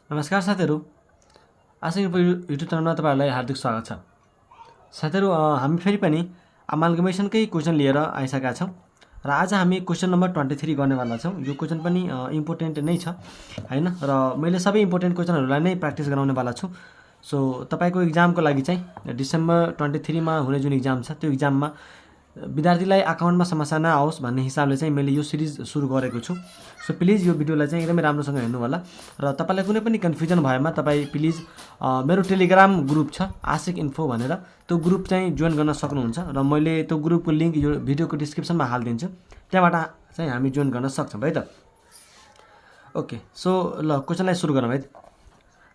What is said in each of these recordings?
नमस्कार साथीहरू, आशा युट्युब च्यानलमा तपाईँहरूलाई हार्दिक स्वागत छ। साथीहरू, हामी फेरि पनि अमालगमेसनकै क्वेसन लिएर आइसकेका छौँ र आज हामी क्वेसन नम्बर 23 गर्नेवाला छौँ। यो क्वेसन पनि इम्पोर्टेन्ट नै छ हैन, र मैले सबै इम्पोर्टेन्ट क्वेसनहरूलाई नै प्र्याक्टिस गराउनेवाला छु। सो तपाईँको इक्जामको लागि चाहिँ डिसेम्बर 23 मा हुने जुन इक्जाम छ त्यो इक्जाममा विद्यार्थीलाई अकाउन्टमा समस्या नआओस् भन्ने हिसाबले चाहिँ मैले यो सिरिज सुरु गरेको छु। सो प्लिज यो भिडियोलाई चाहिँ एकदमै राम्रोसँग हेर्नु होला र तपाईँलाई कुनै पनि कन्फ्युजन भएमा तपाईँ प्लिज मेरो टेलिग्राम ग्रुप छ आशिक इन्फो भनेर, त्यो ग्रुप चाहिँ जोइन गर्न सक्नुहुन्छ र मैले त्यो ग्रुपको लिङ्क यो भिडियोको डिस्क्रिप्सनमा हालिदिन्छु, त्यहाँबाट चाहिँ हामी जोइन गर्न सक्छौँ है त। ओके, सो ल क्वेसनलाई सुरु गरौँ है त।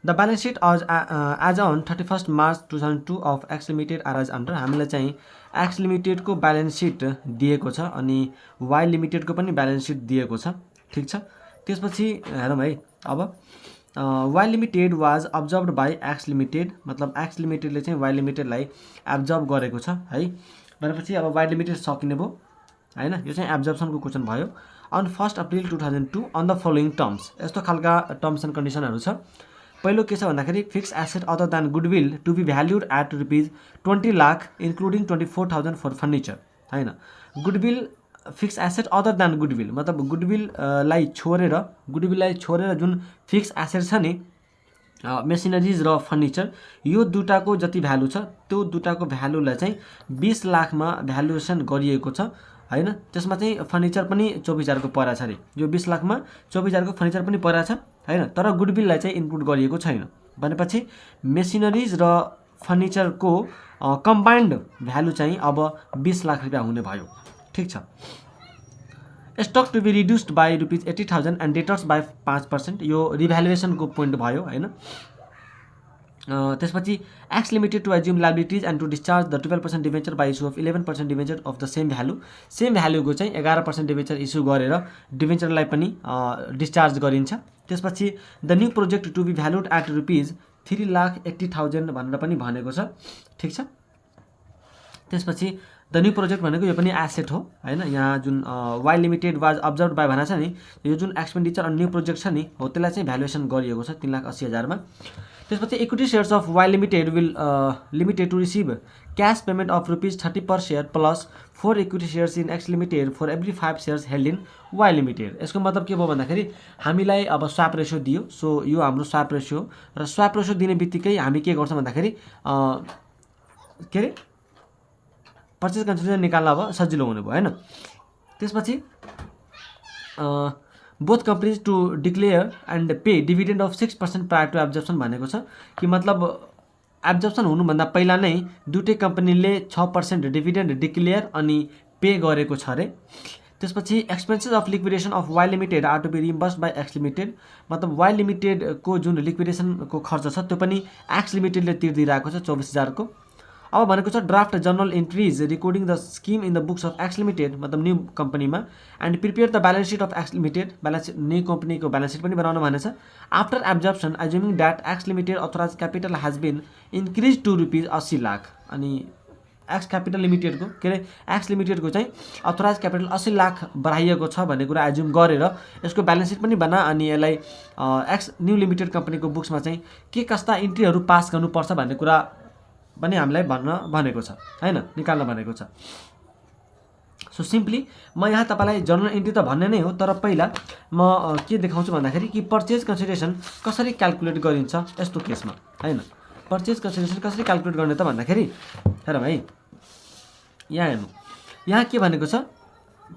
The balance sheet as on 31 March 2002 of X limited are as under. हामीलाई चाहिँ एक्स लिमिटेडको ब्यालेन्स सिट दिएको छ अनि वाई लिमिटेडको पनि ब्यालेन्स सिट दिएको छ, ठिक छ। त्यसपछि हेरौँ है, अब Y limited was observed by X limited, मतलब एक्स लिमिटेडले चाहिँ वाई लिमिटेडलाई एब्जर्भ गरेको छ है। भनेपछि अब वाई लिमिटेड सकिने भयो हैन, यो चाहिँ एब्जर्प्सनको क्वेसन भयो। On 1 April 2002 on the following terms, यस्तो खालका टर्म्स एन्ड कन्डिसनहरू छ। पहिलो के छ भन्दाखेरि fix asset other than goodwill to be valued at ₹20 lakh including 24,000 for furniture हैन। Goodwill fix asset other than goodwill मतलब गुडविललाई छोडेर जुन फिक्स एसेट छ नि, मेसिनरिज र फर्निचर, यो दुटाको जति भ्यालु छ त्यो दुटाको भ्यालुलाई चाहिँ 20 लाखमा भ्यालुएसन गरिएको छ हैन। त्यसमा चाहिँ फर्निचर पनि 24,000 को परेछ अरे, यो 20 लाखमा 24,000 को फर्निचर पनि परेछ हैन, तर गुडविललाई चाहिँ इन्क्लुड गरिएको छैन। भनेपछि मेसिनरिज र फर्निचरको कम्बाइन्ड भ्यालु चाहिँ अब 20 लाख रुपैयाँ हुने भयो, ठिक छ। Stock to be reduced by ₹80,000 and debtors by 5%, यो रिभ्यालुएसनको पोइन्ट भयो हैन। त्यसपछि X limited to assume liabilities and to discharge the 12% debenture by issue of 11% debenture of the same भ्यालुको चाहिँ 11% डिभेन्चर इस्यु गरेर डिभेन्चरलाई पनि डिस्चार्ज गरिन्छ। त्यसपछि the new project to be valued at ₹3,80,000 भनेर पनि भनेको छ, ठिक छ। त्यसपछि द न्यू प्रोजेक्ट भनेको यो पनि एसेट हो हैन। यहाँ जुन Y limited was absorb by भनेको छ नि, यो जुन एक्सपेन्डिचर अनि न्यू प्रोजेक्ट छ नि हो त्यसलाई चाहिँ भ्यालुएसन गरिएको छ 3,80,000 मा। त्यसपछि equity shares of Y limited will limited to receive cash payment of ₹30 per share plus 4 equity shares in X limited for every 5 shares held in Y limited. यसको मतलब के भयो भन्दाखेरि हामीलाई अब स्वाप रेसियो दियो, सो यो हाम्रो स्वाप रेसियो र स्वाप रेसियो दिने बित्तिकै हामी के गर्छौँ भन्दाखेरि के अरे पर्चेज कन्सिडरेसन निकाल्न अब सजिलो हुने भयो हैन। त्यसपछि both companies to declare and pay dividend of 6% prior to absorption भनेको छ कि मतलब एब्जर्प्सन हुनुभन्दा पहिला नै दुईटै कम्पनीले 6% डिभिडेन्ड डिक्लेयर अनि पे गरेको छ अरे। त्यसपछि expenses of liquidation of Y limited are to be reimbursed by X limited, मतलब वाई लिमिटेडको जुन लिक्विडेसनको खर्च छ त्यो पनि एक्स लिमिटेडले तिर्दिरहेको छ 24,000 को। अब भनेको छ draft journal entries recording the scheme in the books of X limited, मतलब न्यू कम्पनीमा, and prepare the balance sheet of X limited, new कम्पनीको ब्यालेन्स सिट पनि बनाउनु भनेछ। After absorption assuming that X limited authorise capital has been increase to ₹80 lakh, अनि X capital लिमिटेडको के अरे x लिमिटेडको चाहिँ अथोराइज क्यापिटल 80 लाख बढाइएको छ भन्ने कुरा एज्युम गरेर यसको ब्यालेन्स सिट पनि बना, अनि यसलाई एक्स न्यू लिमिटेड कम्पनीको बुक्समा चाहिँ के कस्ता इन्ट्रीहरू पास गर्नुपर्छ भन्ने कुरा पनि हामीलाई भन्न भनेको छ हैन, निकाल्न भनेको छ। सो सिम्पली म यहाँ तपाईँलाई जर्नल इन्ट्री त भन्ने नै हो, तर पहिला म के देखाउँछु भन्दाखेरि कि पर्चेज कन्सिडरेसन कसरी क्याल्कुलेट गरिन्छ यस्तो केसमा हैन। पर्चेज कन्सिडरेसन कसरी क्याल्कुलेट गर्ने त भन्दाखेरि हेरौँ है, यहाँ हेर्नु, यहाँ के भनेको छ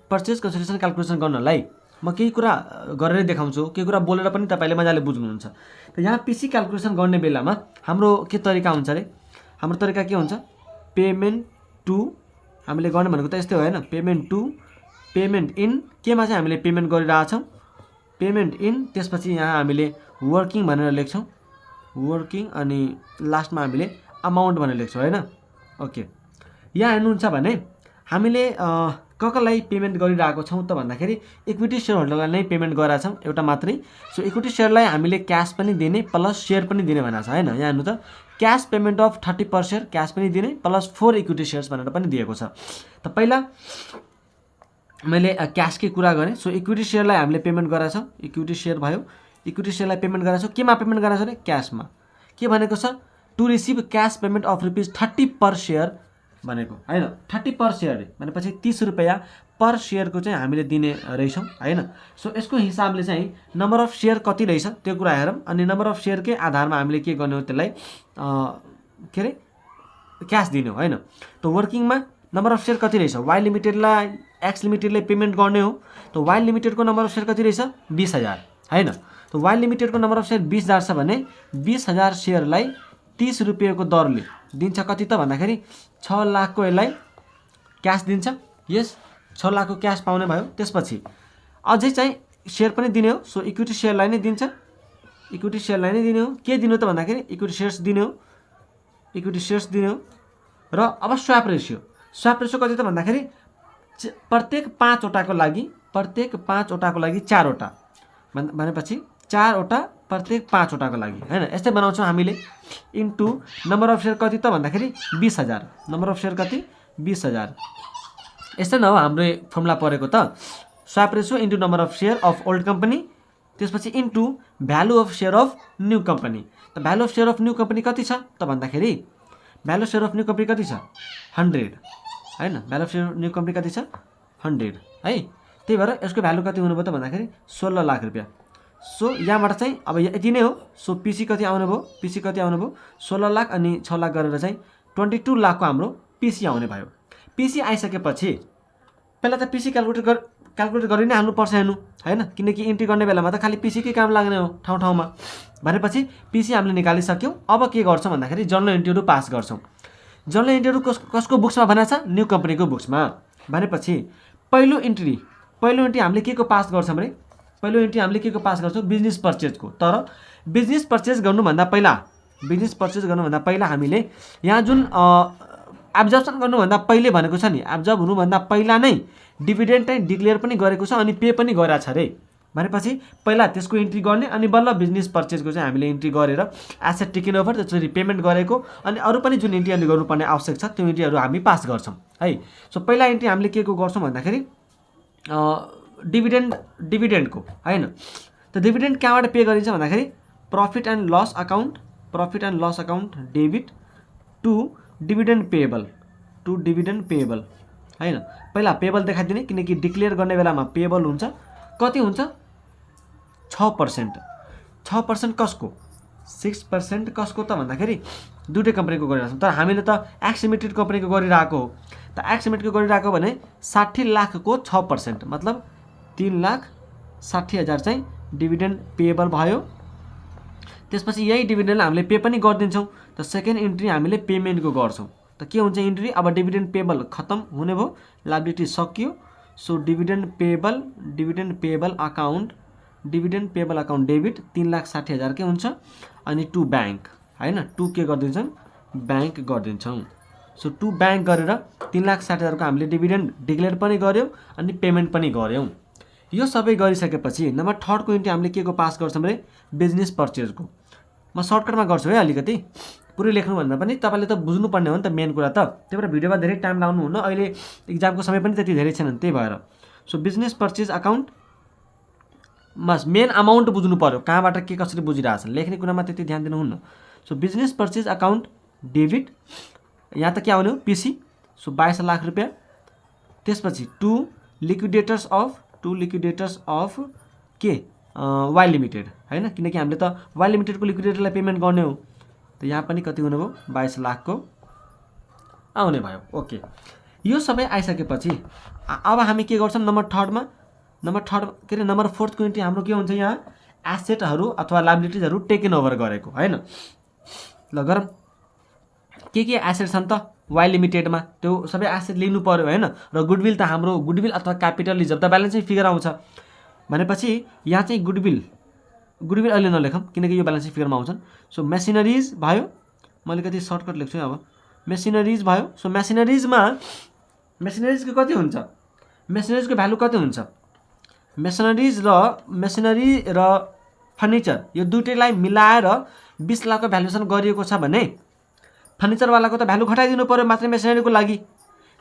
पर्चेज कन्सिडरेसन क्याल्कुलेसन गर्नलाई म केही कुरा गरेर देखाउँछु, केही कुरा बोलेर पनि तपाईँले मजाले बुझ्नुहुन्छ। त यहाँ पिसी क्याल्कुलेसन गर्ने बेलामा हाम्रो के तरिका हुन्छ अरे, हाम्रो तरिका के हुन्छ, पेमेन्ट टु हामीले गर्ने भनेको त यस्तै हो हैन, पेमेन्ट टु पेमेन्ट इन, केमा चाहिँ हामीले पेमेन्ट गरिरहेछौँ पेमेन्ट इन, त्यसपछि यहाँ हामीले वर्किङ भनेर लेख्छौँ वर्किङ, अनि लास्टमा हामीले अमाउन्ट भनेर लेख्छौँ हैन। ओके, यहाँ हेर्नुहुन्छ भने हामीले कसलाई पेमेन्ट गरिरहेको छौँ त भन्दाखेरि इक्विटी सेयर होल्डरलाई नै पेमेन्ट गरेका छौँ एउटा मात्रै। सो इक्विटी सेयरलाई हामीले क्यास पनि दिने प्लस सेयर पनि दिने भनेको छ हैन। यहाँ हेर्नु त cash payment of 30 per share cash पनि दिने प्लस 4 इक्विटी सेयर्स भनेर पनि दिएको छ। त पहिला मैले क्यासकै कुरा गरेँ, सो इक्विटी सेयरलाई हामीले पेमेन्ट गरेका छौँ, इक्विटी सेयर भयो, इक्विटी सेयरलाई पेमेन्ट गरेको छु। केमा पेमेन्ट गरेको छु अरे क्यासमा। के भनेको छ to receive cash payment of ₹30 per share भनेको हैन। 30 पर सेयर भनेपछि ₹30 पर सेयरको चाहिँ हामीले दिने रहेछौँ हैन। सो यसको हिसाबले चाहिँ नम्बर अफ सेयर कति रहेछ त्यो कुरा हेरौँ अनि नम्बर अफ सेयरकै आधारमा हामीले के गर्ने हो त्यसलाई के अरे क्यास दिने हो हैन। त वर्किङमा नम्बर अफ सेयर कति रहेछ वाइ लिमिटेडलाई एक्स लिमिटेडले पेमेन्ट गर्ने हो। त वाइ लिमिटेडको नम्बर अफ सेयर कति रहेछ 20,000 हैन। त वाइ लिमिटेडको नम्बर अफ सेयर 20,000 छ भने 20,000 सेयरलाई ₹30 को दरले दिन्छ कति त भन्दाखेरि 6 लाखको यसलाई क्यास दिन्छ। यस 6 लाखको क्यास पाउने भयो। त्यसपछि अझै चाहिँ सेयर पनि दिने हो। सो इक्विटी सेयरलाई नै दिन्छ। इक्विटी सेयरलाई नै दिने हो। के दिनु त भन्दाखेरि इक्विटी सेयर्स दिने हो। इक्विटी सेयर्स दिने हो। र अब स्वैप रेशियो कति त भन्दाखेरि प्रत्येक 5 वटाको लागि 4 वटा भनेपछि 4 वटा प्रत्येक 5 वटाको लागि हैन। यस्तै बनाउँछौँ हामीले इन्टु नम्बर अफ सेयर कति त भन्दाखेरि 20,000 नम्बर अफ सेयर कति 20,000। यस्तै न हो हाम्रो फर्मुला परेको त swap ratio into number of share of old company त्यसपछि into value of share of new company. त value of share of new company कति छ त भन्दाखेरि value of share of new company कति छ 100 हैन। Value of share of new company कति छ 100 है। त्यही भएर यसको भ्यालु कति हुनुभयो त भन्दाखेरि 16 लाख रुपैयाँ। सो यहाँबाट चाहिँ अब यति नै हो। सो पीसी कति आउने भयो 16 लाख अनि 6 लाख गरेर चाहिँ 22 लाखको हाम्रो पीसी आउने भयो। पीसी आइसकेपछि पहिला त पीसी क्याल्कुलेट गरि नै हाल्नुपर्छ हेर्नु हैन। किनकि इन्ट्री गर्ने बेलामा त खालि पीसी कै काम लाग्ने हो ठाउँमा भनेपछि पीसी हामीले निकालिसक्यौँ। अब के गर्छौँ भन्दाखेरि जर्नल एन्ट्रीहरू पास गर्छौँ। जर्नल एन्ट्रीहरू कसको बुक्समा भनेको छ न्यू कम्पनीको बुक्समा भनेपछि पहिलो इन्ट्री हामीले के को पास गर्छौँ भने पहिलो इन्ट्री हामीले के को पास गर्छौँ बिजनेस पर्चेजको। तर बिजनेस पर्चेज गर्नुभन्दा पहिला हामीले यहाँ जुन एब्जर्प्सन गर्नुभन्दा पहिले भनेको छ नि एब्जर्ब हुनुभन्दा पहिला नै डिभिडेन्ड चाहिँ डिक्लेयर पनि गरेको छ अनि पे पनि गरेको छ रे भनेपछि पहिला त्यसको इन्ट्री गर्ने अनि बल्ल बिजनेस पर्चेजको चाहिँ हामीले इन्ट्री गरेर एसेट टेकन ओभर त्यसरी पेमेन्ट गरेको अनि अरू पनि जुन इन्ट्री हामीले गर्नुपर्ने आवश्यक छ त्यो इन्ट्रीहरू हामी पास गर्छौँ है। सो पहिला इन्ट्री हामीले के को गर्छौँ भन्दाखेरि डिभिडेन्डको हैन। त डिभिडेन्ड कहाँबाट पे गरिन्छ भन्दाखेरि profit and loss account debit to dividend payable हैन। पहिला पेएबल देखाइदिने किनकि डिक्लेयर गर्ने बेलामा पेएबल हुन्छ कति हुन्छ 6% कसको 6% कसको त भन्दाखेरि दुईटै कम्पनीको गरिरहेको छौँ। तर हामीले त एक्स लिमिटेड कम्पनीको गरिरहेको हो। त एक्स लिमिटेडको गरिरहेको भने 60 लाखको 6% मतलब 3,60,000 चाहिँ डिभिडेन्ड पेएबल भयो। त्यसपछि यही डिभिडेन्ड हामीले पे पनि गरिदिन्छौँ। त सेकेन्ड इन्ट्री हामीले पेमेन्टको गर्छौँ। त के हुन्छ इन्ट्री अब डिभिडेन्ड पेएबल खत्म हुने भयो लायबिलिटी सकियो। So dividend payable account debit 3,60,000 के हुन्छ अनि टु ब्याङ्क हैन। टु के गरिदिन्छौँ ब्याङ्क गरिदिन्छौँ। सो टु ब्याङ्क गरेर 3,60,000 को हामीले डिभिडेन्ड डिक्लेयर पनि गर्यौँ अनि पेमेन्ट पनि गर्यौँ। यो सबै गरिसकेपछि नम्बर 3 को इन्ट्री हामीले के को पास गर्छौँ रे बिजनेस पर्चेजको। म सर्टकटमा गर्छु है अलिकति पुरै लेख्नुभन्दा पनि तपाईँले त बुझ्नुपर्ने हो नि त मेन कुरा त। त्यही भएर भिडियोमा धेरै टाइम लाउनु हुन्न अहिले इक्जामको समय पनि त्यति धेरै छैन त्यही भएर। So business purchase अकाउन्टमा main amount बुझ्नु पर्यो कहाँबाट के कसरी बुझिरहेछ लेख्ने कुरामा त्यति ध्यान दिनुहुन्न। So business purchase account debit यहाँ त के आउने हो पीसी। सो 22 लाख रुपैयाँ। त्यसपछि टु लिक्विडेटर्स अफ के वाइ लिमिटेड हैन किनकि हामीले त वाइ लिमिटेडको लिक्विडेटरलाई पेमेन्ट गर्ने हो। त यहाँ पनि कति हुने भयो 22 लाखको आउने भयो। ओके यो सबै आइसकेपछि अब हामी के गर्छौँ नम्बर 4 को इन्ट्री हाम्रो के हुन्छ यहाँ एसेटहरू अथवा लायबिलिटिजहरू टेकन ओभर गरेको हैन। ल गरौँ के एसेट छन् त वाइ लिमिटेडमा त्यो सबै एसेट लिनु पर्यो हैन। र गुडविल त हाम्रो गुडविल अथवा क्यापिटल रिजर्भ त ब्यालेन्सै फिगर आउँछ भनेपछि यहाँ चाहिँ गुडविल अहिले नलेखौँ किनकि यो ब्यालेन्स फिगरमा आउँछन्। सो मेसिनरिज भयो म अलिकति सर्टकट लेख्छु अब मेसिनरिज भयो। सो मेसिनरिजको कति हुन्छ मेसिनरिजको भ्यालु कति हुन्छ मेसिनरी र फर्निचर यो दुईटैलाई मिलाएर 20 लाखको भ्यालुएसन गरिएको छ भने फर्निचरवालाको त भ्यालु घटाइदिनु पर्यो मात्रै मेसिनरीको लागि।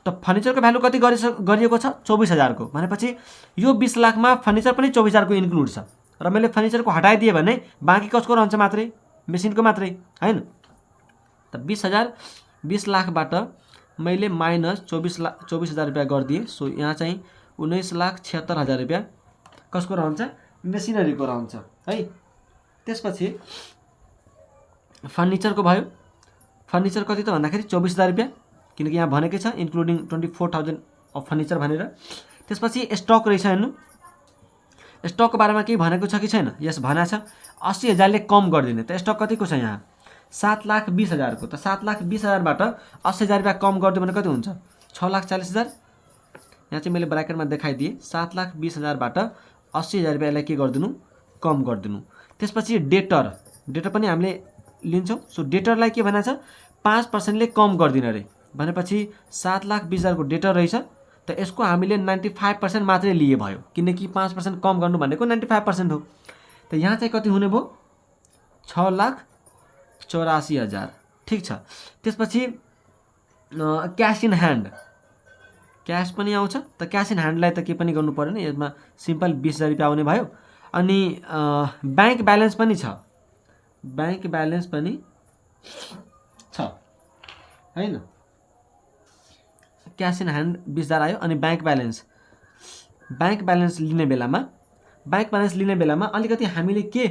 त फर्निचरको भ्यालु कति गरिएको छ 24,000 को भनेपछि यो 20 लाखमा फर्निचर पनि 24,000 को इन्क्लुड छ र मैले फर्निचरको हटाइदिएँ भने बाँकी कसको रहन्छ मात्रै, मेसिनको मात्रै हैन। त 20 लाखबाट मैले माइनस 24,000 रुपियाँ गरिदिएँ। सो यहाँ चाहिँ 19,76,000 रुपियाँ कसको रहन्छ, मेसिनरीको रहन्छ है। त्यसपछि फर्निचरको भयो। फर्निचर कति त भन्दाखेरि 24,000 रुपियाँ, किनकि यहाँ भनेकै छ इन्क्लुडिङ 24,000 अफ फर्निचर भनेर। त्यसपछि स्टक रहेछ हेर्नु, स्टकको बारेमा केही भनेको छ कि छैन? यस भनेको छ 80,000 ले कम गरिदिने। त स्टक कतिको छ यहाँ 7,20,000 को। त 7,20,000बाट 80,000 रुपियाँ कम गरिदियो भने कति हुन्छ 6,40,000। यहाँ चाहिँ मैले ब्राकेटमा देखाइदिएँ 7,20,000बाट 80,000 रुपियाँलाई के गरिदिनु, कम गरिदिनु। त्यसपछि डेटर पनि हामीले लिन्छौँ। सो डेटरलाई के भनेको छ 5% ले कम गरिदिने अरे भनेपछि 7,20,000 को डेटर रहेछ। त यसको हामीले 95% मात्रै लिए भयो, किनकि 5% कम गर्नु भनेको 95% हो। त यहाँ चाहिँ कति हुने भयो 6,84,000 ठिक छ। त्यसपछि क्यास इन ह्यान्ड, क्यास पनि आउँछ। त क्यास इन ह्यान्डलाई त के पनि गर्नु परेन, यसमा सिम्पल 20,000 रुपियाँ आउने भयो। अनि ब्याङ्क ब्यालेन्स पनि छ, ब्याङ्क ब्यालेन्स पनि छ हैन। क्यास इन ह्यान्ड 20,000 आयो। अनि ब्याङ्क ब्यालेन्स लिने बेलामा अलिकति हामीले के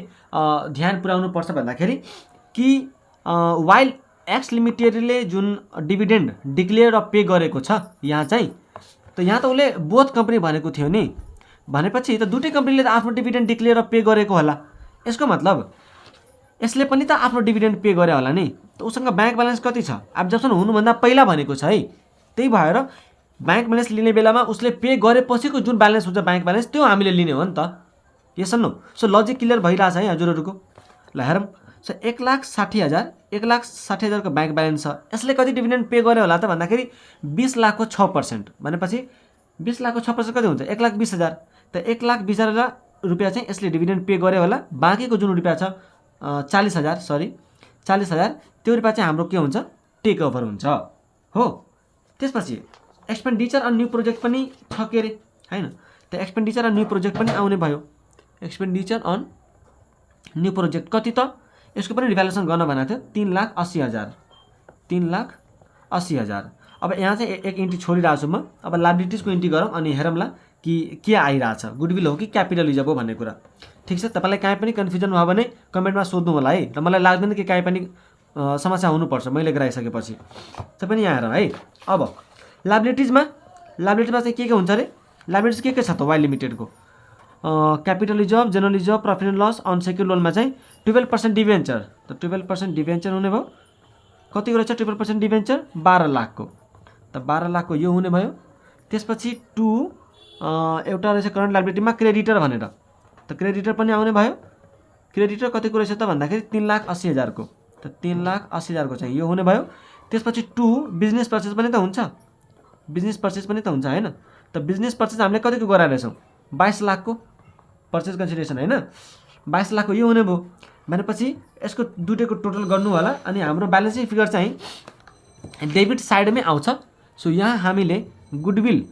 ध्यान पुर्याउनु पर्छ भन्दाखेरि कि वाइल एक्स लिमिटेडले जुन डिभिडेन्ड डिक्लेयर र पे गरेको छ यहाँ चाहिँ, त यहाँ त उसले बोथ कम्पनी भनेको थियो नि, भनेपछि त दुवै कम्पनीले त आफ्नो डिभिडेन्ड डिक्लेयर र पे गरेको होला। यसको मतलब यसले पनि त आफ्नो डिभिडेन्ड पे गरे होला नि। त उसँग ब्याङ्क ब्यालेन्स कति छ एब्जर्प्सन हुनुभन्दा पहिला भनेको छ है। त्यही भएर ब्याङ्क ब्यालेन्स लिने बेलामा उसले पे गरेपछिको जुन ब्यालेन्स हुन्छ ब्याङ्क ब्यालेन्स त्यो हामीले लिने हो नि त। यस नो। सो लजिक क्लियर भइरहेछ है हजुरहरूको। ल हेरौँ। सो 1,60,000 को ब्याङ्क ब्यालेन्स छ। यसले कति डिभिडेन्ड पे गर्यो होला त भन्दाखेरि 20 लाख को 6%, भनेपछि 20 लाख को 6% कति हुन्छ 1,20,000। त 1,20,000 रुपियाँ चाहिँ यसले डिभिडेन्ड पे गर्यो होला। बाँकीको जुन रुपियाँ छ 40,000 त्यो रुपियाँ चाहिँ हाम्रो के हुन्छ टेक ओभर हुन्छ हो। त्यसपछि एक्सपेन्डिचर अन न्यू प्रोजेक्ट पनि छ के अरे हैन। त एक्सपेन्डिचर अन न्यू प्रोजेक्ट पनि आउने भयो। एक्सपेन्डिचर अन न्यू प्रोजेक्ट कति त यसको पनि रिभ्यालुएसन गर्न भनेको थियो 3,80,000। अब यहाँ चाहिँ एक इन्ट्री छोडिरहेको छु म। अब लायबिलिटिजको इन्ट्री गरौँ अनि हेरौँला कि के आइरहेछ, गुडविल हो कि क्यापिटल रिजर्भ हो भन्ने कुरा। ठिक छ, तपाईँलाई काहीँ पनि कन्फ्युजन भयो भने कमेन्टमा सोध्नु होला है। र मलाई लाग्दैन कि काहीँ पनि समस्या हुनुपर्छ मैले गराइसकेपछि। त्यो पनि यहाँ हेरौँ है। अब लायबिलिटिजमा चाहिँ के हुन्छ अरे, लायबिलिटिज के छ त वाइ लिमिटेडको capital reserve, general reserve, profit and loss, unsecured लोनमा चाहिँ 12% डिभेन्चर। त 12% डिभेन्चर हुने भयो। कतिको रहेछ 12% डिभेन्चर 12 लाखको। त 12 लाखको यो हुने भयो। त्यसपछि एउटा रहेछ करेन्ट लायबिलिटीमा क्रेडिटर भनेर। त क्रेडिटर पनि आउने भयो। क्रेडिटर कतिको रहेछ त भन्दाखेरि 3,80,000 को। त 3,80,000 को चाहिँ यो हुने भयो। त्यसपछि बिजनेस पर्चेस पनि त हुन्छ, हैन। त बिजनेस पर्चेस हामीले कतिको गराएर रहेछौँ 22 लाख को पर्चेस कन्सिडरेसन हैन। 22 लाख को यो हुने भयो। भनेपछि यसको दुटैको टोटल गर्नु होला। अनि हाम्रो ब्यालेन्स सिट फिगर चाहिँ डेबिट साइडमै आउँछ। सो यहाँ हामीले गुडविल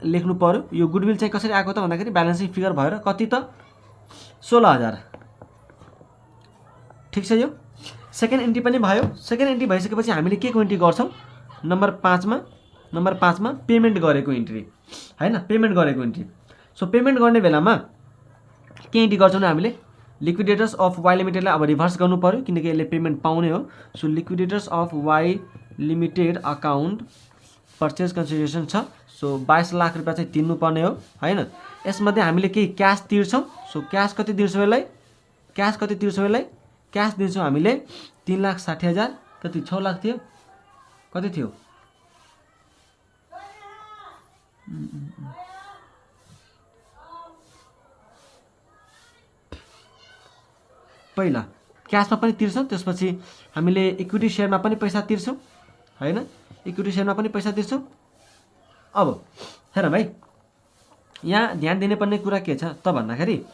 लेख्नु पर्यो। यो गुडविल चाहिँ कसरी आएको त भन्दाखेरि ब्यालेन्स सिट फिगर भएर कति त 16,000। ठिक छ। यो सेकेन्ड एन्ट्री पनि भयो। सेकेन्ड एन्ट्री भइसकेपछि हामीले के को एन्ट्री गर्छौँ नम्बर 5 मा पेमेन्ट गरेको एन्ट्री हैन, पेमेन्ट गरेको एन्ट्री। सो पेमेन्ट गर्ने बेलामा के एन्ट्री गर्छौँ हामीले लिक्विडेटर्स अफ वाइ लिमिटेडलाई अब रिभर्स गर्नु पर्यो किनकि यसले पेमेन्ट पाउने हो। So liquidators of Y limited account purchase consideration छ। सो 22 लाख रुपियाँ चाहिँ तिर्नुपर्ने हो हैन। यसमध्ये हामीले केही क्यास तिर्छौँ। सो क्यास कति तिर्छौँ यसलाई, क्यास दिन्छौँ हामीले 3,60,000। कति 6 लाख थियो, कति थियो पहिला क्यासमा पनि तिर्छौँ। त्यसपछि हामीले इक्विटी सेयरमा पनि पैसा तिर्छौँ हैन, इक्विटी सेयरमा पनि पैसा तिर्छौँ। अब हेरौँ है, यहाँ ध्यान दिनुपर्ने कुरा के छ त भन्दाखेरि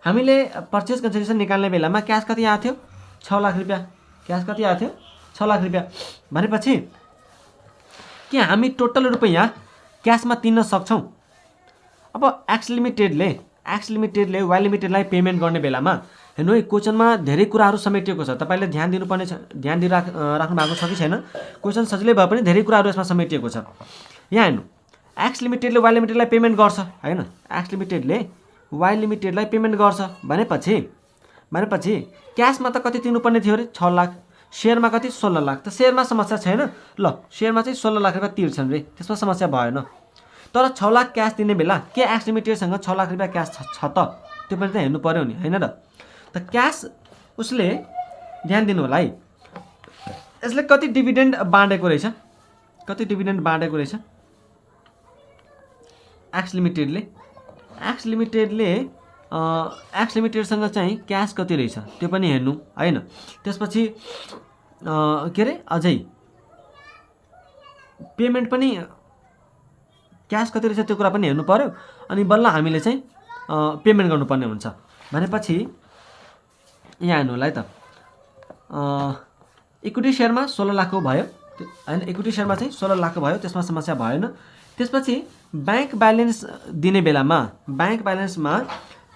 हामीले पर्चेस कन्सिडरेसन निकाल्ने बेलामा क्यास कति आएको थियो 6 लाख रुपियाँ। क्यास कति आएको थियो 6 लाख रुपियाँ। भनेपछि के हामी टोटल रुपियाँ क्यासमा तिर्न सक्छौँ। अब एक्स लिमिटेडले एक्स लिमिटेडले वाई लिमिटेडलाई पेमेन्ट गर्ने बेलामा हेर्नु है क्वेसनमा धेरै कुराहरू समेटिएको छ। तपाईँले ध्यान दिनुपर्ने छ, ध्यान राख्नु भएको छ कि छैन? क्वेसन सजिलै भए पनि धेरै कुराहरू यसमा समेटिएको छ। यहाँ हेर्नु, एक्स लिमिटेडले वाई लिमिटेडलाई पेमेन्ट गर्छ होइन, एक्स लिमिटेडले वाई लिमिटेडलाई पेमेन्ट गर्छ भनेपछि क्यासमा त कति तिर्नुपर्ने थियो अरे? 6 लाख। सेयरमा कति? 16 लाख। त सेयरमा समस्या छैन। ल सेयरमा चाहिँ 16 लाख रुपियाँ तिर्छन् रे, त्यसमा समस्या भएन। तर 6 लाख क्यास दिने बेला के एक्स लिमिटेडसँग 6 लाख रुपियाँ क्यास छ त? त्यो पनि त हेर्नु पर्यो नि होइन र? त क्यास उसले ध्यान दिनु होला है, यसले कति डिभिडेन्ड बाँडेको रहेछ, कति डिभिडेन्ड बाँडेको रहेछ एक्स लिमिटेडसँग चाहिँ क्यास कति रहेछ त्यो पनि हेर्नु होइन। त्यसपछि के अरे अझै पेमेन्ट पनि क्यास कति रहेछ त्यो कुरा पनि हेर्नु पर्यो। अनि बल्ल हामीले चाहिँ पेमेन्ट गर्नुपर्ने हुन्छ भनेपछि यहाँ हेर्नु होला है त, इक्विटी सेयरमा 16 लाखको भयो होइन, इक्विटी सेयरमा चाहिँ 16 लाखको भयो, त्यसमा समस्या भएन। त्यसपछि ब्याङ्क ब्यालेन्स दिने बेलामा ब्याङ्क ब्यालेन्समा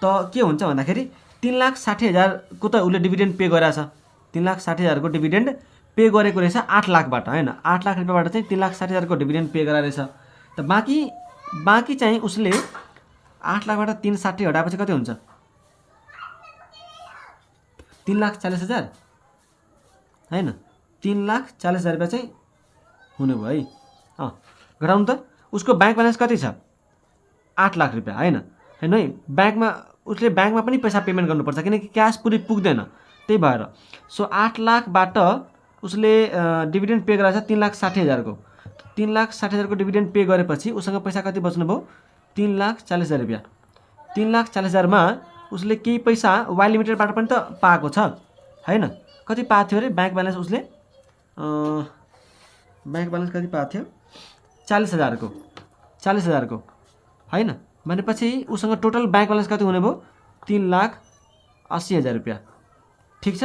त के हुन्छ भन्दाखेरि 3,60,000 को त उसले डिभिडेन्ड पे गरेछ, 3,60,000 को डिभिडेन्ड पे गरेको रहेछ 8 लाखबाट होइन, 8 लाख रुपियाँबाट चाहिँ 3,60,000 को डिभिडेन्ड पे गराएछ। त बाँकी चाहिँ उसले 8 लाखबाट 360 हटाएपछि कति हुन्छ? 3,40,000 होइन, 3,40,000 रुपियाँ चाहिँ हुने भयो है। घटाउनु त, उसको ब्याङ्क ब्यालेन्स कति छ? 8 लाख रुपियाँ होइन, हेर्नु है ब्याङ्कमा उसले ब्याङ्कमा पनि पैसा पेमेन्ट गर्नुपर्छ किनकि क्यास पुरै पुग्दैन, त्यही भएर। सो 8 लाखबाट उसले डिभिडेन्ड पे गराएछ 3,60,000 को, 3,60,000 को डिभिडेन्ड पे गरेपछि उसँग पैसा कति बच्नु भयो? 3,40,000 रुपियाँ। 3,40,000 मा उसले केही पैसा वाई लिमिटेडबाट पनि त पाएको छ होइन। कति पाएको थियो अरे ब्याङ्क ब्यालेन्स? उसले ब्याङ्क ब्यालेन्स कति पाएको थियो? 40,000 को, 40,000 को होइन भनेपछि उसँग टोटल ब्याङ्क ब्यालेन्स कति हुने भयो? 3,80,000 रुपियाँ। ठिक छ।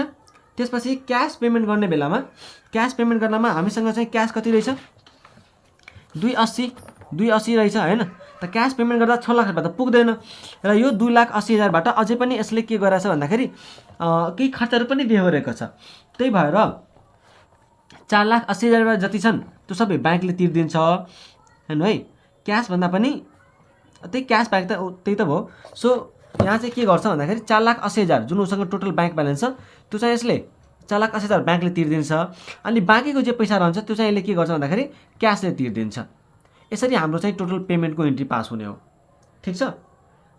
त्यसपछि क्यास पेमेन्ट गर्ने बेलामा क्यास पेमेन्ट गर्नमा हामीसँग चाहिँ क्यास कति रहेछ? 280 रहेछ होइन। त क्यास पेमेन्ट गर्दा 6 लाख रुपियाँ त पुग्दैन र यो 2,80,000बाट अझै पनि यसले के गरेछ भन्दाखेरि केही खर्चहरू पनि बेहोरेको छ। त्यही भएर 4,80,000 रुपियाँ जति छन् त्यो सबै ब्याङ्कले तिर्दिन्छ हेर्नु है। क्यास भन्दा पनि त्यही क्यास ब्याङ्क त त्यही त भयो। सो यहाँ चाहिँ के गर्छ भन्दाखेरि 4,80,000 जुन उसँग टोटल ब्याङ्क ब्यालेन्स छ त्यो चाहिँ यसले 4,80,000 ब्याङ्कले तिर्दिन्छ। अनि बाँकीको जे पैसा रहन्छ त्यो चाहिँ यसले के गर्छ भन्दाखेरि क्यासले तिर्दिन्छ। यसरी हाम्रो चाहिँ टोटल पेमेन्टको इन्ट्री पास हुने हो। ठिक छ।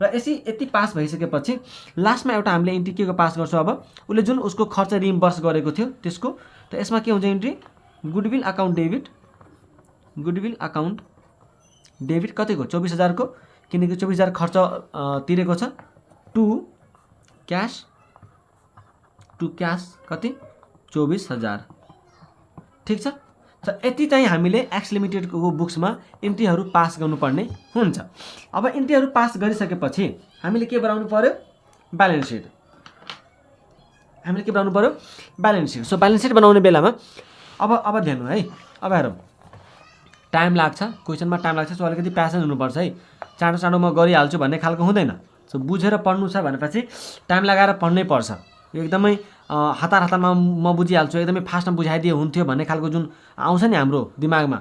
र यति पास भइसकेपछि लास्टमा एउटा हामीले इन्ट्री के को पास गर्छौँ? अब उसले जुन उसको खर्च रिइम्बर्स गरेको थियो त्यसको। त यसमा के हुन्छ entry? Goodwill account debit, goodwill account debit कतिको? 24,000 को, किनकि 24,000 खर्च तिरेको छ। टु क्यास कति? 24,000। ठिक छ। यति चाहिँ हामीले एक्स लिमिटेडको बुक्समा इन्ट्रीहरू पास गर्नुपर्ने हुन्छ। अब इन्ट्रीहरू पास गरिसकेपछि हामीले के बनाउनु पर्यो? Balance seat. हामीले के बनाउनु पर्यो? Balance seat. So balance sheet बनाउने बेलामा अब ध्यान है। अब हेरौँ, टाइम लाग्छ, क्वेसनमा टाइम लाग्छ। सो अलिकति प्यासेन्स हुनुपर्छ है। चाँडो म गरिहाल्छु भन्ने खालको हुँदैन। सो बुझेर पढ्नु छ भनेपछि टाइम लगाएर पढ्नै पर्छ। एकदमै हतारमा म बुझिहाल्छु, एकदमै फास्टमा बुझाइदिए हुन्थ्यो भन्ने खालको जुन आउँछ नि हाम्रो दिमागमा,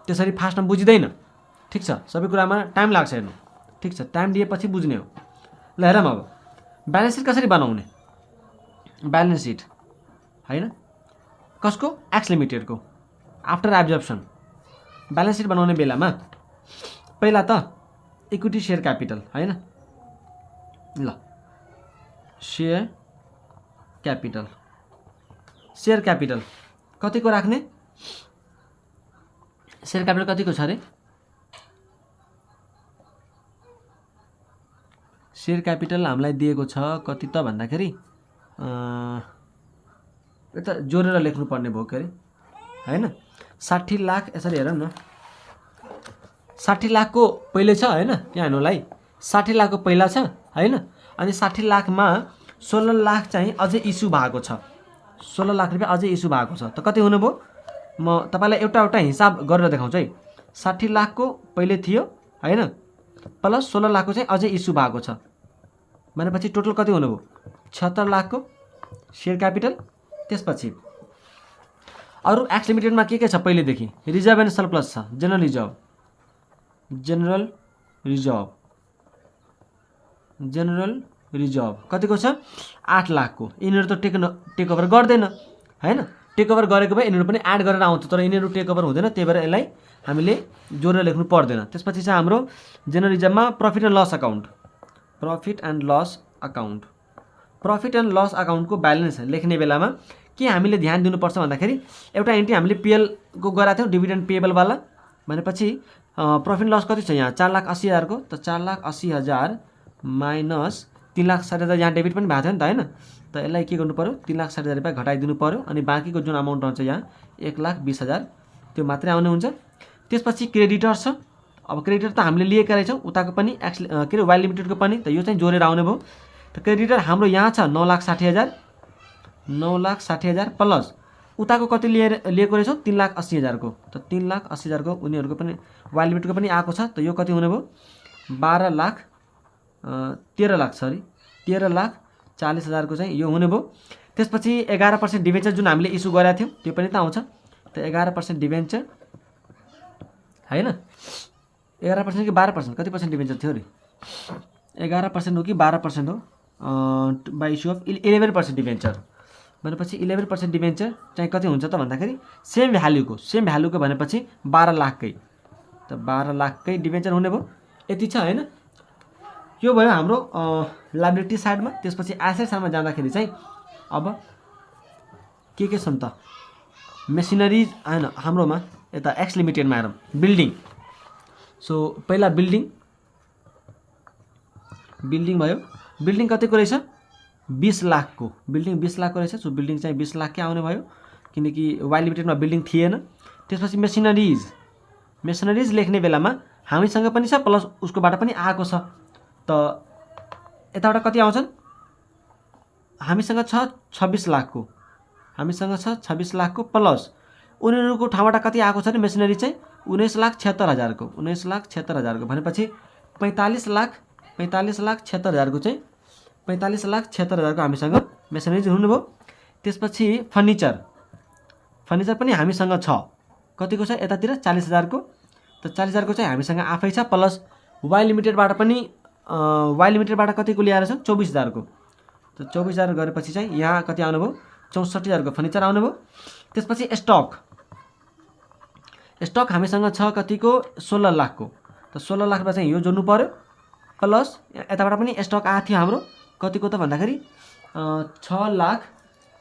त्यसरी फास्टमा बुझिँदैन। ठिक छ। सबै कुरामा टाइम लाग्छ हेर्नु। ठिक छ। टाइम दिएपछि बुझ्ने हो। ल हेरौँ अब ब्यालेन्स सिट कसरी बनाउने? ब्यालेन्स सिट होइन, कसको? एक्स लिमिटेडको। आफ्टर एब्जर्प्सन ब्यालेन्स सिट बनाउने बेलामा पहिला त इक्विटी सेयर क्यापिटल होइन। ल सेयर क्यापिटल कतिको राख्ने? सेयर क्यापिटल कतिको छ अरे? सेयर क्यापिटल हामीलाई दिएको छ कति त भन्दाखेरि यता जोडेर लेख्नुपर्ने भयो के अरे होइन। 60 लाख यसरी हेरौँ न। 60 लाखको पहिले छ होइन, यहाँ हेर्नु होला है। 60 लाखको पहिला छ होइन। अनि 60 लाखमा 16 लाख चाहिँ अझै इस्यु भएको छ। 16 लाख रुपियाँ अझै इस्यु भएको छ। त कति हुने भयो? म तपाईँलाई एउटा हिसाब गरेर देखाउँछु है। 60 लाखको पहिले थियो होइन, प्लस 16 लाखको चाहिँ अझै इस्यु भएको छ। भनेपछि टोटल कति हुनुभयो 76 लाखको सेयर क्यापिटल। त्यसपछि अरू एक्स लिमिटेडमा के छ पहिलेदेखि रिजर्भ एन्ड सरप्लस छ। जनरल रिजर्भ कतिको छ 8 लाखको। यिनीहरू त टेक ओभर गर्दैन हैन, टेक ओभर गरेको भए यिनीहरू पनि एड गरेर आउँछ, तर यिनीहरू टेक ओभर हुँदैन, त्यही भएर यसलाई हामीले जोडेर लेख्नु पर्दैन। त्यसपछि चाहिँ हाम्रो जनरल रिजर्भमा प्रफिट एन्ड लस अकाउन्टको ब्यालेन्स लेख्ने बेलामा के हामीले ध्यान दिनुपर्छ भन्दाखेरि एउटा एन्ट्री हामीले पीएल को गराएको थियौँ डिभिडेन्ड पेएबलवाला, भनेपछि प्रफिट लस कति छ यहाँ 4,80,000 को, त 4,80,000 माइनस 3,60,000 यहाँ डेबिट पनि भएको थियो नि त हैन, त यसलाई के गर्नु पर्यो 3,60,000 रुपैयाँ घटाइदिनु पर्यो अनि बाँकीको जुन अमाउन्ट रहन्छ यहाँ 1,20,000 त्यो मात्रै आउने हुन्छ। त्यसपछि क्रेडिटर छ। अब क्रेडिटर त हामीले लिएका रहेछौँ उताको पनि के अरे वाइल्ड लिमिटेडको पनि, त यो चाहिँ जोडेर आउने भयो। त क्रेडिटर हाम्रो यहाँ छ 9,60,000 प्लस उताको कति लिएको रहेछौँ 3,80,000 को, त 3,80,000 को उनीहरूको पनि वाइल्ड लिमिटेडको पनि आएको छ, त यो कति हुने भयो 13,40,000 को चाहिँ यो हुने भयो। त्यसपछि 11% डिभेन्चर जुन हामीले इस्यु गरेका थियौँ त्यो पनि त आउँछ, त 11% डिभेन्चर हैन, 11% कि 12% कति पर्सेन्ट डिभेन्चर थियो अरे 11% हो कि 12% हो बाई इस्यु अफ 11% डिभेन्चर, भनेपछि 11% डिभेन्चर चाहिँ कति हुन्छ त भन्दाखेरि सेम भ्यालुको भनेपछि 12 लाखकै, त 12 लाखकै डिभेन्चर हुने भयो। यति छ हैन। यो भयो हाम्रो लायबिलिटी साइडमा। त्यसपछि एसेट साइडमा जाँदाखेरि चाहिँ अब के छन् त मेसिनरिज हैन, हाम्रोमा यता एक्स लिमिटेडमा हेरौँ बिल्डिङ। सो पहिला बिल्डिङ भयो, बिल्डिङ कतिको रहेछ 20 लाखको, बिल्डिङ 20 लाखको रहेछ। सो बिल्डिङ चाहिँ 20 लाखकै आउने भयो किनकि वाइल्ड लिमिटेडमा बिल्डिङ थिएन। त्यसपछि मेसिनरिज लेख्ने बेलामा हामीसँग पनि छ प्लस उसकोबाट पनि आएको छ, त यताबाट कति आउँछन् हामीसँग छ 26 लाखको, प्लस उनीहरूको ठाउँबाट कति आएको छ भने मेसिनरी चाहिँ 19,76,000 को, 19,76,000 को भनेपछि 45,76,000 को चाहिँ 45,76,000 को हामीसँग मेसिनरिज हुनुभयो। त्यसपछि फर्निचर पनि हामीसँग छ, कतिको छ यतातिर 40,000 को, त 40,000 को चाहिँ हामीसँग आफै छ, प्लस वाइल्ड लिमिटेडबाट कतिको ल्याएर छ 24,000 को, त 24,000 गरेपछि चाहिँ यहाँ कति आउनु भयो 64,000 को फर्निचर आउनु भयो। त्यसपछि स्टक हामीसँग छ कतिको 16 लाख को, त 16 लाखमा चाहिँ यो जोड्नु पर्यो, प्लस यताबाट पनि स्टक आएको थियो हाम्रो कतिको त भन्दाखेरि 6 लाख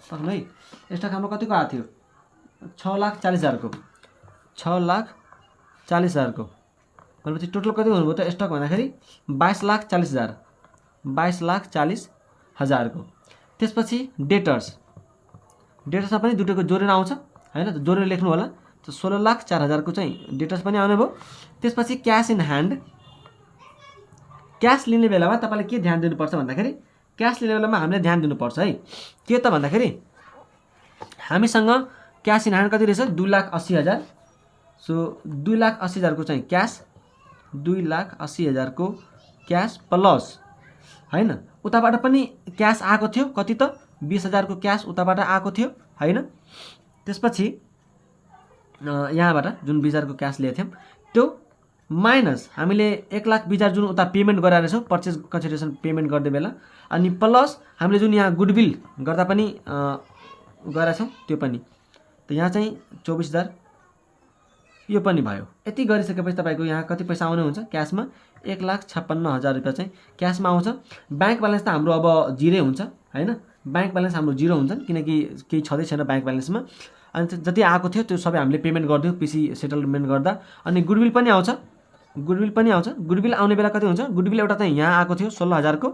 पर्नु है, स्टक हाम्रो कतिको आएको थियो 6,40,000 को, 6,40,000 को भनेपछि टोटल कति हुनुभयो त स्टक भन्दाखेरि 22,40,000 को। त्यसपछि डेटर्समा पनि दुटैको जोडेर आउँछ हैन, त जोडेर लेख्नु होला, त 16,04,000 को चाहिँ डेटर्स पनि आउने भयो। त्यसपछि क्यास इन ह्यान्ड, क्यास लिने बेलामा तपाईले के ध्यान दिनुपर्छ भन्दाखेरि क्यास लिने बेलामा हामीले ध्यान दिनुपर्छ है के त भन्दाखेरि हामीसँग क्यास इन ह्यान्ड कति रहेछ 2,80,000। सो 2,80,000 को चाहिँ क्यास, 2,80,000 को क्यास प्लस हैन उताबाट पनि क्यास आएको थियो कति त 20,000 को क्यास उताबाट आएको थियो हैन। त्यसपछि यहाँबाट जुन 20,000 को क्यास लिएको थियौँ त्यो माइनस हामीले 1,20,000 जुन उता पेमेन्ट गरेर रहेछौँ पर्चेज कन्सिडरेसन पेमेन्ट गर्ने बेला, अनि प्लस हामीले जुन यहाँ गुडविल गर्दा पनि गरेछौँ त्यो पनि, त यहाँ चाहिँ 24,000 यो पनि भयो। यति गरिसकेपछि तपाईको यहाँ कति पैसा आउने हुन्छ क्याशमा 1,56,000 रुपैयाँ चाहिँ क्याशमा आउँछ। ब्याङ्क ब्यालेन्स त हाम्रो अब जिरो हुन्छ हैन, ब्याङ्क ब्यालेन्स हाम्रो जिरो हुन्छ किनकि केही छँदै छैन ब्याङ्क ब्यालेन्समा, अनि जति आएको थियो त्यो सबै हामीले पेमेन्ट गरिदियो पिसी सेटलमेन्ट गर्दा। अनि गुडविल पनि आउँछ, गुडविल आउने बेला कति हुन्छ गुडविल एउटा चाहिँ यहाँ आएको थियो 16,000 को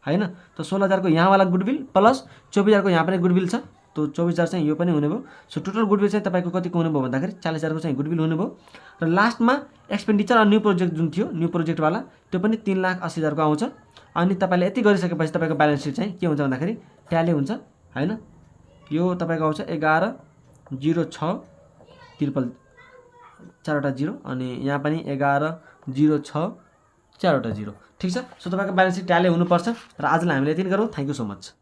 हैन, त 16,000 को यहाँवाला गुडविल प्लस 24,000 को यहाँ पनि गुडविल छ, तो 24,000 चाहिँ यो पनि हुने भयो। सो टोटल गुडविल चाहिँ तपाईको कतिको हुने भयो भन्दाखेरि 40,000 को चाहिँ गुडविल हुने भयो। र लास्टमा एक्सपेन्डिचर अनि न्यू प्रोजेक्ट जुन थियो न्यू प्रोजेक्टवाला त्यो पनि 3,80,000 को आउँछ। अनि तपाईले यति गरिसकेपछि तपाईको ब्यालेन्स सिट चाहिँ के हुन्छ भन्दाखेरि ट्याली हुन्छ हैन। यो तपाईको आउँछ 11,06,00 4वटा 0 अनि यहाँ पनि 11,06,4वटा 0। ठिक छ। सो तपाईँको ब्यालेन्स सिट ट्याली हुनुपर्छ र आजलाई हामीले यति नै गरौँ। Thank you so much.